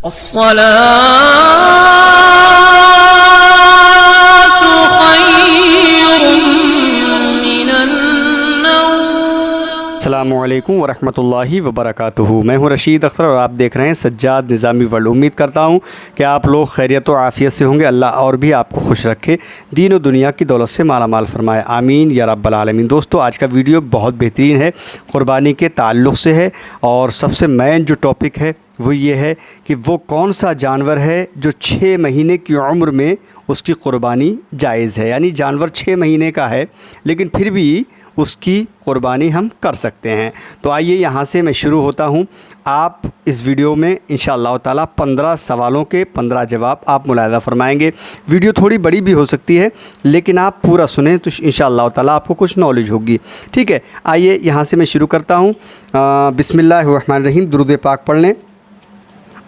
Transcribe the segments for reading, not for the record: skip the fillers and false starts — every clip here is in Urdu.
السلام علیکم ورحمۃ اللہ وبرکاتہ۔ میں ہوں رشید اختر اور آپ دیکھ رہے ہیں سجاد نظامی ورلڈ۔ امید کرتا ہوں کہ آپ لوگ خیریت و عافیت سے ہوں گے۔ اللہ اور بھی آپ کو خوش رکھے، دین و دنیا کی دولت سے مالا مال فرمائے، آمین یا رب العالمین۔ دوستو، آج کا ویڈیو بہت بہترین ہے، قربانی کے تعلق سے ہے، اور سب سے مین جو ٹاپک ہے وہ یہ ہے کہ وہ کون سا جانور ہے جو 6 مہینے کی عمر میں اس کی قربانی جائز ہے۔ یعنی جانور 6 مہینے کا ہے لیکن پھر بھی اس کی قربانی ہم کر سکتے ہیں۔ تو آئیے یہاں سے میں شروع ہوتا ہوں۔ آپ اس ویڈیو میں انشاءاللہ تعالیٰ 15 سوالوں کے 15 جواب آپ ملاحظہ فرمائیں گے۔ ویڈیو تھوڑی بڑی بھی ہو سکتی ہے لیکن آپ پورا سنیں تو انشاءاللہ تعالیٰ آپ کو کچھ نالج ہوگی، ٹھیک ہے۔ آئیے یہاں سے میں شروع کرتا ہوں۔ بسم اللہ الرحمن الرحیم، درود پاک پڑھ لیں۔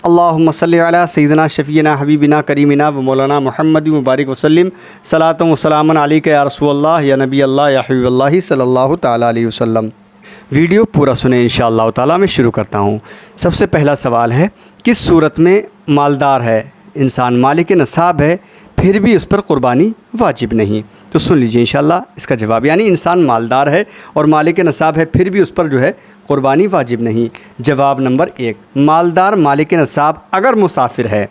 اللہم صلی علی سیدنا شفیعنا حبیبنا کریمنا و مولانا محمد مبارک وسلم، صلاۃ و سلام علیک یا رسول اللہ یا نبی اللہ یا حبیب اللہ صلی اللہ تعالیٰ علیہ وسلم۔ ویڈیو پورا سنیں انشاءاللہ تعالیٰ۔ میں شروع کرتا ہوں۔ سب سے پہلا سوال ہے، کس صورت میں مالدار ہے انسان، مالک نصاب ہے، پھر بھی اس پر قربانی واجب نہیں؟ تو سن لیجئے انشاءاللہ اس کا جواب۔ یعنی انسان مالدار ہے اور مالک نصاب ہے، پھر بھی اس پر جو ہے قربانی واجب نہیں۔ جواب نمبر 1، مالدار مالک نصاب اگر مسافر ہے،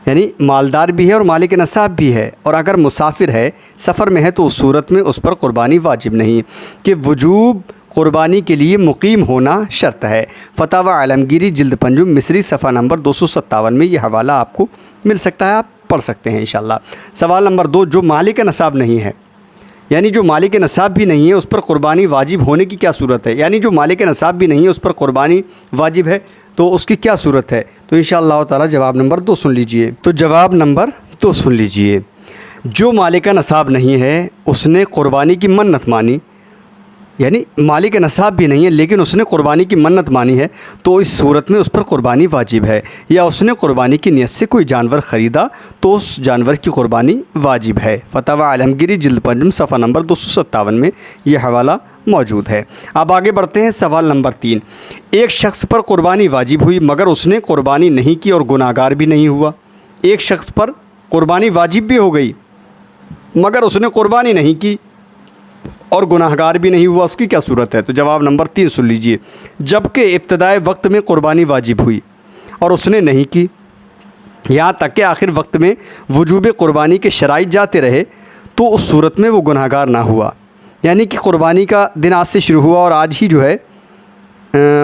یعنی مالدار بھی ہے اور مالک نصاب بھی ہے، اور اگر مسافر ہے، سفر میں ہے، تو اس صورت میں اس پر قربانی واجب نہیں کہ وجوب قربانی کے لیے مقیم ہونا شرط ہے۔ فتاوی عالمگیری جلد 5 مصری صفحہ نمبر 257 میں یہ حوالہ آپ کو مل سکتا ہے، آپ پڑھ سکتے ہیں انشاءاللہ۔ سوال نمبر 2، جو مالک نصاب نہیں ہے، یعنی جو مالک نصاب بھی نہیں ہے، اس پر قربانی واجب ہونے کی کیا صورت ہے؟ یعنی جو مالک نصاب بھی نہیں ہے اس پر قربانی واجب ہے تو اس کی کیا صورت ہے؟ تو انشاءاللہ تعالی جواب نمبر 2 سن لیجئے۔ تو جواب نمبر 2 سن لیجئے، جو مالک نصاب نہیں ہے اس نے قربانی کی منت مانی، یعنی مالک نصاب بھی نہیں ہے لیکن اس نے قربانی کی منت مانی ہے، تو اس صورت میں اس پر قربانی واجب ہے۔ یا اس نے قربانی کی نیت سے کوئی جانور خریدا تو اس جانور کی قربانی واجب ہے۔ فتاوی عالمگیری جلد 5 صفحہ نمبر 257 میں یہ حوالہ موجود ہے۔ اب آگے بڑھتے ہیں۔ سوال نمبر 3، ایک شخص پر قربانی واجب ہوئی مگر اس نے قربانی نہیں کی اور گناہ گار بھی نہیں ہوا۔ ایک شخص پر قربانی واجب بھی ہو گئی مگر اس نے قربانی نہیں کی اور گناہ گار بھی نہیں ہوا، اس کی کیا صورت ہے؟ تو جواب نمبر 3 سن لیجئے، جبکہ ابتدائے وقت میں قربانی واجب ہوئی اور اس نے نہیں کی، یہاں تک کہ آخر وقت میں وجوب قربانی کے شرائط جاتے رہے، تو اس صورت میں وہ گناہ گار نہ ہوا۔ یعنی کہ قربانی کا دن آج سے شروع ہوا اور آج ہی جو ہے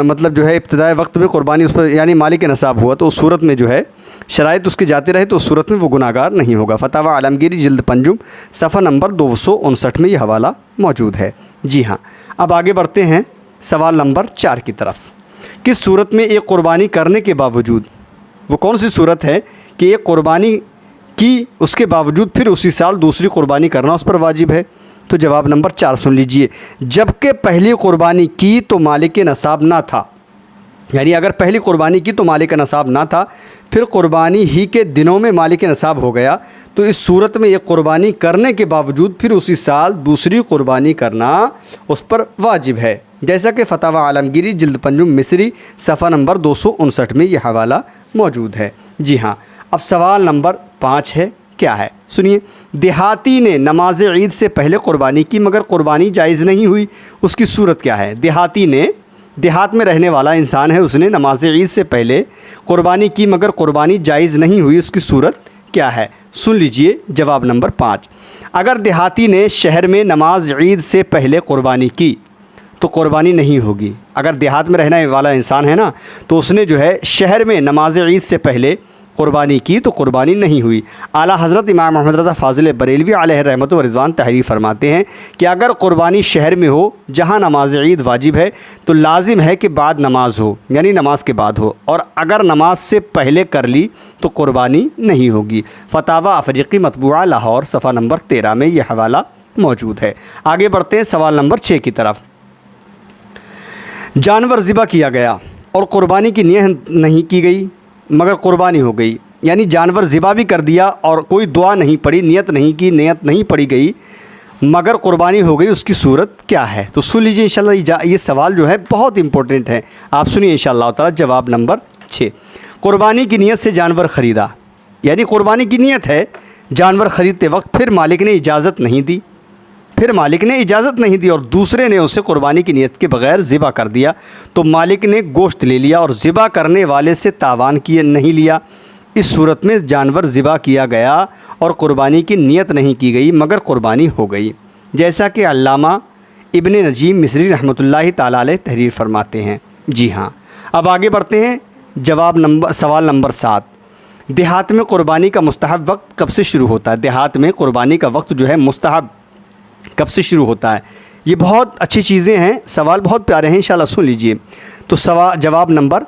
مطلب جو ہے ابتدائے وقت میں قربانی اس پر یعنی مالک نصاب ہوا، تو اس صورت میں جو ہے شرائط اس کے جاتے رہے، تو اس صورت میں وہ گناہ گار نہیں ہوگا۔ فتاوی عالمگیری جلد 5 صفحہ نمبر 259 میں یہ حوالہ موجود ہے۔ جی ہاں، اب آگے بڑھتے ہیں سوال نمبر 4 کی طرف۔ کس صورت میں ایک قربانی کرنے کے باوجود، وہ کون سی صورت ہے کہ ایک قربانی کی اس کے باوجود پھر اسی سال دوسری قربانی کرنا اس پر واجب ہے؟ تو جواب نمبر 4 سن لیجئے، جبکہ پہلی قربانی کی تو مالک نصاب نہ تھا، یعنی اگر پہلی قربانی کی تو مالک نصاب نہ تھا، پھر قربانی ہی کے دنوں میں مالک نصاب ہو گیا، تو اس صورت میں ایک قربانی کرنے کے باوجود پھر اسی سال دوسری قربانی کرنا اس پر واجب ہے، جیسا کہ فتاوی عالمگیری جلد 5 مصری صفحہ نمبر 259 میں یہ حوالہ موجود ہے۔ جی ہاں، اب سوال نمبر 5 ہے، کیا ہے سنیے، دیہاتی نے نماز عید سے پہلے قربانی کی مگر قربانی جائز نہیں ہوئی، اس کی صورت کیا ہے؟ دیہاتی نے، دیہات میں رہنے والا انسان ہے، اس نے نماز عید سے پہلے قربانی کی مگر قربانی جائز نہیں ہوئی، اس کی صورت کیا ہے؟ سن لیجئے جواب نمبر 5، اگر دیہاتی نے شہر میں نماز عید سے پہلے قربانی کی تو قربانی نہیں ہوگی۔ اگر دیہات میں رہنے والا انسان ہے نا، تو اس نے جو ہے شہر میں نماز عید سے پہلے قربانی کی تو قربانی نہیں ہوئی۔ اعلیٰ حضرت امام محمد رضا فاضل بریلوی علیہ رحمت و رضوان تحریر فرماتے ہیں کہ اگر قربانی شہر میں ہو جہاں نماز عید واجب ہے تو لازم ہے کہ بعد نماز ہو، یعنی نماز کے بعد ہو، اور اگر نماز سے پہلے کر لی تو قربانی نہیں ہوگی۔ فتاوی افریقی مطبوعہ لاہور صفحہ نمبر 13 میں یہ حوالہ موجود ہے۔ آگے بڑھتے ہیں سوال نمبر 6 کی طرف۔ جانور ذبح کیا گیا اور قربانی کی نیت نہیں کی گئی مگر قربانی ہو گئی، یعنی جانور ذبح بھی کر دیا اور کوئی دعا نہیں پڑھی، نیت نہیں کی، نیت نہیں پڑھی گئی مگر قربانی ہو گئی، اس کی صورت کیا ہے؟ تو سن لیجیے انشاءاللہ، یہ سوال جو ہے بہت امپورٹنٹ ہے، آپ سنیے انشاءاللہ تعالی۔ جواب نمبر 6، قربانی کی نیت سے جانور خریدا، یعنی قربانی کی نیت ہے، جانور خریدتے وقت پھر مالک نے اجازت نہیں دی اور دوسرے نے اسے قربانی کی نیت کے بغیر ذبح کر دیا، تو مالک نے گوشت لے لیا اور ذبح کرنے والے سے تاوان نہیں لیا۔ اس صورت میں جانور ذبح کیا گیا اور قربانی کی نیت نہیں کی گئی مگر قربانی ہو گئی، جیسا کہ علامہ ابن نجیم مصری رحمۃ اللہ تعالیٰ علیہ تحریر فرماتے ہیں۔ جی ہاں، اب آگے بڑھتے ہیں۔ سوال نمبر 7، دیہات میں قربانی کا مستحب وقت کب سے شروع ہوتا ہے؟ دیہات میں قربانی کا وقت جو ہے مستحب کب سے شروع ہوتا ہے؟ یہ بہت اچھی چیزیں ہیں، سوال بہت پیارے ہیں، انشاءاللہ سن لیجئے۔ تو جواب نمبر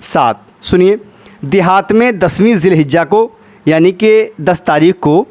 7 سنیے، دیہات میں 10ویں ذی الحجہ کو یعنی کہ 10 تاریخ کو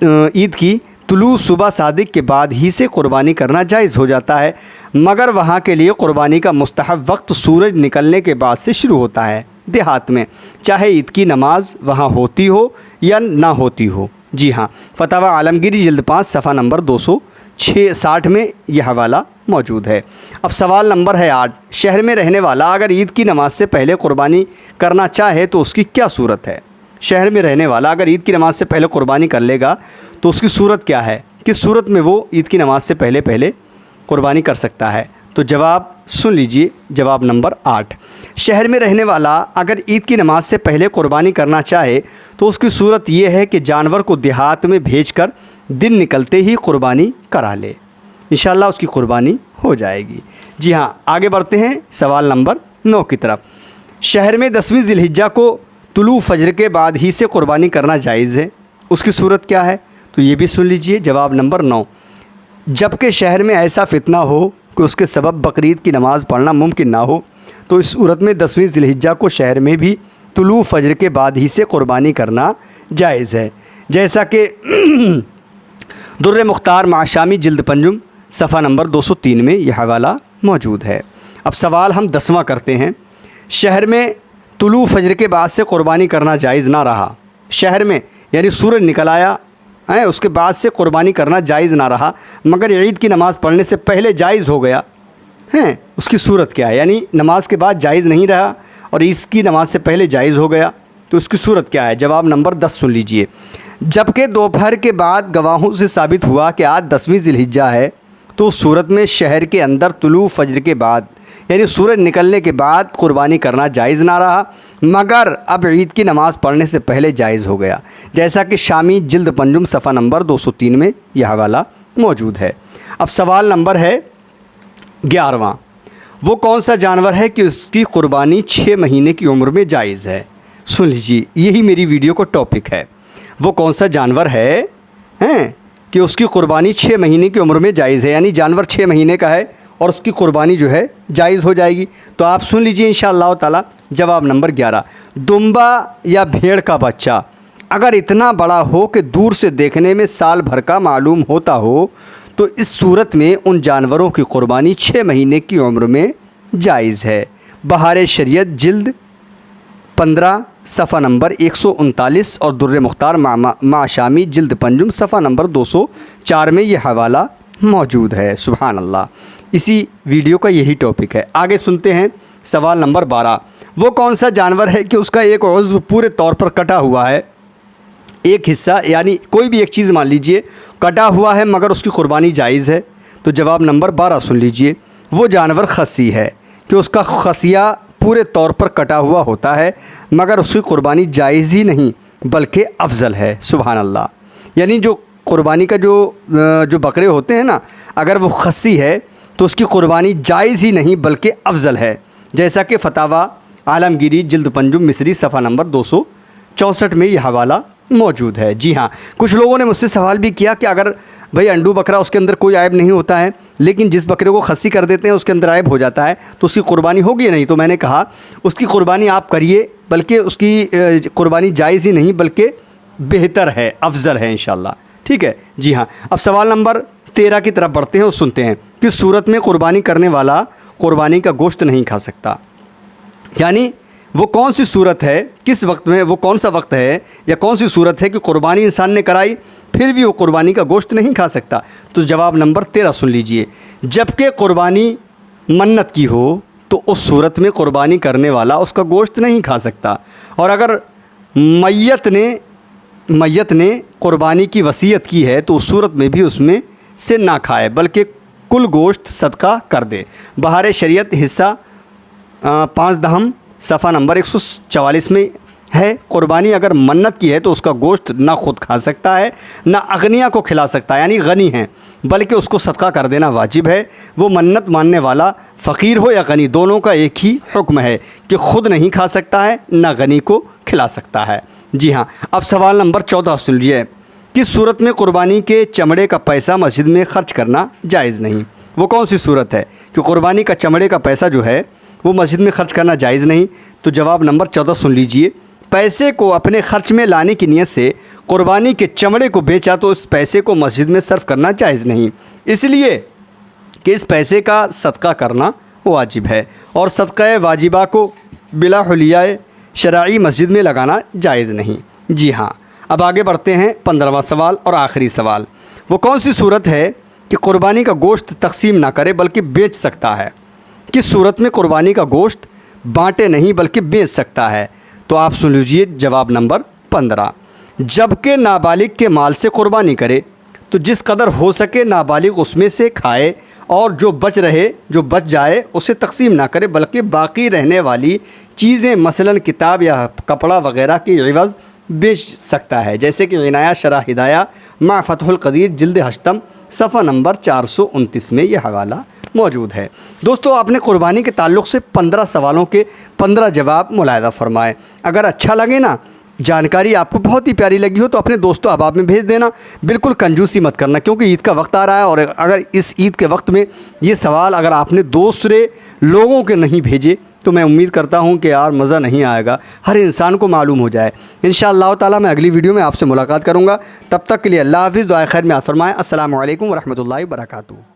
عید کی طلوع صبح صادق کے بعد ہی سے قربانی کرنا جائز ہو جاتا ہے، مگر وہاں کے لیے قربانی کا مستحب وقت سورج نکلنے کے بعد سے شروع ہوتا ہے دیہات میں، چاہے عید کی نماز وہاں ہوتی ہو یا نہ ہوتی ہو۔ جی ہاں، فتاوی عالمگیری جلد 5 صفحہ نمبر 260 میں یہ حوالہ موجود ہے۔ اب سوال نمبر ہے 8، شہر میں رہنے والا اگر عید کی نماز سے پہلے قربانی کرنا چاہے تو اس کی کیا صورت ہے؟ شہر میں رہنے والا اگر عید کی نماز سے پہلے قربانی کر لے گا تو اس کی صورت کیا ہے؟ کس صورت میں وہ عید کی نماز سے پہلے قربانی کر سکتا ہے؟ تو جواب سن لیجئے، جواب نمبر 8، شہر میں رہنے والا اگر عید کی نماز سے پہلے قربانی کرنا چاہے تو اس کی صورت یہ ہے کہ جانور کو دیہات میں بھیج کر دن نکلتے ہی قربانی کرا لے، انشاءاللہ اس کی قربانی ہو جائے گی۔ جی ہاں، آگے بڑھتے ہیں سوال نمبر 9 کی طرف۔ شہر میں 10ویں ذی الحجہ کو طلوع فجر کے بعد ہی سے قربانی کرنا جائز ہے، اس کی صورت کیا ہے؟ تو یہ بھی سن لیجئے، جواب نمبر 9، جبکہ شہر میں ایسا فتنہ ہو کہ اس کے سبب بقرعید کی نماز پڑھنا ممکن نہ ہو تو اس صورت میں 10ویں ذی الحجہ کو شہر میں بھی طلوع فجر کے بعد ہی سے قربانی کرنا جائز ہے، جیسا کہ در مختار مع شامی جلد 5 صفحہ نمبر 203 میں یہ حوالہ موجود ہے۔ اب سوال ہم 10واں کرتے ہیں، شہر میں طلوع فجر کے بعد سے قربانی کرنا جائز نہ رہا، شہر میں یعنی سورج نکل آیا اس کے بعد سے قربانی کرنا جائز نہ رہا مگر عید کی نماز پڑھنے سے پہلے جائز ہو گیا ہے، اس کی صورت کیا ہے؟ یعنی نماز کے بعد جائز نہیں رہا اور عید کی نماز سے پہلے جائز ہو گیا تو اس کی صورت کیا ہے؟ جواب نمبر 10 سن لیجئے، جبکہ دوپہر کے بعد گواہوں سے ثابت ہوا کہ آج 10ویں ذی الحجہ ہے تو اس صورت میں شہر کے اندر طلوع فجر کے بعد یعنی سورج نکلنے کے بعد قربانی کرنا جائز نہ رہا مگر اب عید کی نماز پڑھنے سے پہلے جائز ہو گیا، جیسا کہ شامی جلد 5 صفحہ نمبر 203 میں یہ حوالہ موجود ہے۔ اب سوال نمبر ہے 11واں، وہ کون سا جانور ہے کہ اس کی قربانی 6 مہینے کی عمر میں جائز ہے؟ سن لیجیے، یہی میری ویڈیو کا ٹاپک ہے، وہ کون سا جانور ہے کہ اس کی قربانی 6 مہینے کی عمر میں جائز ہے، یعنی جانور 6 مہینے کا ہے اور اس کی قربانی جو ہے جائز ہو جائے گی۔ تو آپ سن لیجئے انشاءاللہ تعالی، جواب نمبر 11، دمبا یا بھیڑ کا بچہ اگر اتنا بڑا ہو کہ دور سے دیکھنے میں سال بھر کا معلوم ہوتا ہو تو اس صورت میں ان جانوروں کی قربانی 6 مہینے کی عمر میں جائز ہے۔ بہار شریعت جلد 15 صفحہ نمبر 139 اور در مختار مع شامی جلد 5 صفحہ نمبر 204 میں یہ حوالہ موجود ہے۔ سبحان اللہ، اسی ویڈیو کا یہی ٹاپک ہے۔ آگے سنتے ہیں سوال نمبر 12، وہ کون سا جانور ہے کہ اس کا ایک عضو پورے طور پر کٹا ہوا ہے، ایک حصہ یعنی کوئی بھی ایک چیز مان لیجئے کٹا ہوا ہے مگر اس کی قربانی جائز ہے؟ تو جواب نمبر 12 سن لیجئے، وہ جانور خصی ہے کہ اس کا خصیہ پورے طور پر کٹا ہوا ہوتا ہے مگر اس کی قربانی جائز ہی نہیں بلکہ افضل ہے۔ سبحان اللہ، یعنی جو قربانی کا جو بکرے ہوتے ہیں نا، اگر وہ خصی ہے تو اس کی قربانی جائز ہی نہیں بلکہ افضل ہے، جیسا کہ فتاوی عالمگیری جلد 5 مصری صفحہ نمبر 264 میں یہ حوالہ موجود ہے۔ جی ہاں، کچھ لوگوں نے مجھ سے سوال بھی کیا کہ اگر بھئی انڈو بکرا اس کے اندر کوئی عیب نہیں ہوتا ہے لیکن جس بکرے کو خصی کر دیتے ہیں اس کے اندر عیب ہو جاتا ہے تو اس کی قربانی ہوگی یا نہیں؟ تو میں نے کہا اس کی قربانی آپ کریے، بلکہ اس کی قربانی جائز ہی نہیں بلکہ بہتر ہے، افضل ہے انشاءاللہ، ٹھیک ہے۔ جی ہاں، اب سوال نمبر 13 کی طرف بڑھتے ہیں اور سنتے ہیں، کس صورت میں قربانی کرنے والا قربانی کا گوشت نہیں کھا سکتا؟ یعنی وہ کون سی صورت ہے، کس وقت میں، وہ کون سا وقت ہے یا کون سی صورت ہے کہ قربانی انسان نے کرائی پھر بھی وہ قربانی کا گوشت نہیں کھا سکتا؟ تو جواب نمبر 13 سن لیجئے، جب کہ قربانی منت کی ہو تو اس صورت میں قربانی کرنے والا اس کا گوشت نہیں کھا سکتا۔ اور اگر میت نے قربانی کی وصیت کی ہے تو اس صورت میں بھی اس میں سے نہ کھائے بلکہ کل گوشت صدقہ کر دے۔ بہار شریعت حصہ 5 دہم صفحہ نمبر 144 میں ہے، قربانی اگر منت کی ہے تو اس کا گوشت نہ خود کھا سکتا ہے نہ اغنیا کو کھلا سکتا ہے، یعنی غنی ہیں، بلکہ اس کو صدقہ کر دینا واجب ہے۔ وہ منت ماننے والا فقیر ہو یا غنی، دونوں کا ایک ہی حکم ہے کہ خود نہیں کھا سکتا ہے نہ غنی کو کھلا سکتا ہے۔ جی ہاں، اب سوال نمبر 14 سن لیجیے۔ کس صورت میں قربانی کے چمڑے کا پیسہ مسجد میں خرچ کرنا جائز نہیں؟ وہ کون سی صورت ہے کہ قربانی کا چمڑے کا پیسہ جو ہے وہ مسجد میں خرچ کرنا جائز نہیں؟ تو جواب نمبر 14 سن لیجیے۔ پیسے کو اپنے خرچ میں لانے کی نیت سے قربانی کے چمڑے کو بیچا تو اس پیسے کو مسجد میں صرف کرنا جائز نہیں، اس لیے کہ اس پیسے کا صدقہ کرنا واجب ہے، اور صدقہ واجبہ کو بلا حلیہ شرعی مسجد میں لگانا جائز نہیں۔ جی ہاں، اب آگے بڑھتے ہیں 15واں سوال اور آخری سوال۔ وہ کون سی صورت ہے کہ قربانی کا گوشت تقسیم نہ کرے بلکہ بیچ سکتا ہے؟ کس صورت میں قربانی کا گوشت بانٹے نہیں بلکہ بیچ سکتا ہے؟ تو آپ سن لیجیے جواب نمبر 15۔ جبکہ نابالغ کے مال سے قربانی کرے تو جس قدر ہو سکے نابالغ اس میں سے کھائے، اور جو بچ جائے اسے تقسیم نہ کرے بلکہ باقی رہنے والی چیزیں مثلاً کتاب یا کپڑا وغیرہ کی عوض بیچ سکتا ہے، جیسے کہ عنایہ شرح ہدایہ مع فتح القدیر جلد 8 صفحہ نمبر 429 میں یہ حوالہ موجود ہے۔ دوستو، آپ نے قربانی کے تعلق سے 15 سوالوں کے 15 جواب ملاحظہ فرمائے۔ اگر اچھا لگے نا، جانکاری آپ کو بہت ہی پیاری لگی ہو تو اپنے دوستوں احباب میں بھیج دینا۔ بالکل کنجوسی مت کرنا، کیونکہ عید کا وقت آ رہا ہے، اور اگر اس عید کے وقت میں یہ سوال اگر آپ نے دوسرے لوگوں کے نہیں بھیجے تو میں امید کرتا ہوں کہ یار مزہ نہیں آئے گا، ہر انسان کو معلوم ہو جائے۔ انشاءاللہ تعالی میں اگلی ویڈیو میں آپ سے ملاقات کروں گا، تب تک کے لیے اللہ حافظ، دعائے خیر میں یاد فرمائیں۔ السلام علیکم ورحمۃ اللہ وبرکاتہ۔